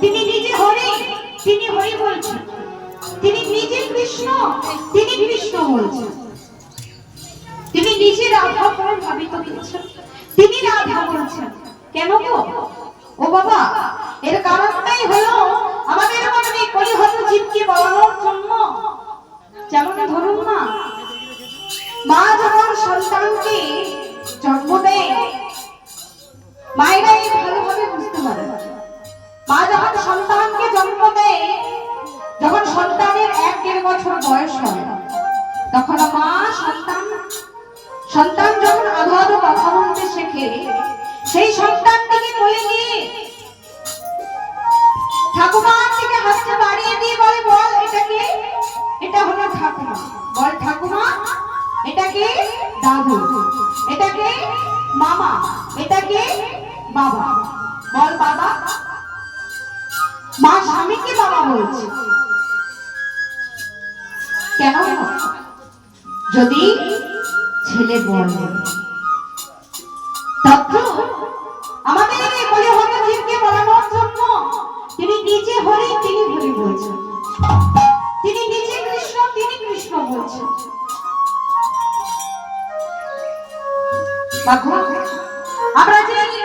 তিনি নিজে হরি, তিনি হরি বলছেন। তিনি নিজে কৃষ্ণ, তিনি কৃষ্ণ বলছেন। তিনি নিজে রাধা বলে ভাবিত হয়েছেন, তিনি রাধা বলছেন। কেন গো ও বাবা? এর কারণটাই হলো আমাদের মনে কলিহত জীবকে বলানোর জন্য। যেমন ধরুন না, মা যখন সন্তানকে জন্ম দেয়, মায়েরাই ভালোভাবে বুঝতে পারে। মা যখন সন্তানকে জন্ম দেয়, যখন সন্তানের 1-1.5 বছর বয়স হয়, তখন মা সন্তান যখন আধো আধো কথা বলতে শেখে, সেই সন্তানটিকে কোলে নিয়ে ঠাকুমার দিকে হাতটা বাড়িয়ে দিয়ে বলে, বল এটাকে, এটা হলো ঠাকুমা। বল ঠাকুমা, এটাকে দাদু, এটাকে মামা, এটাকে বাবা। বল বাবা। মা স্বামীকে বাবা বলছে। কেন? যদি ছেলে বলে। তখন আমাদের এই কলিহত জীবকে বলানোর জন্য তিনি নিজে হরি, তিনি হরি বলছেন। তিনি নিজে কৃষ্ণ, তিনি কৃষ্ণ বলছেন। আমরা জানি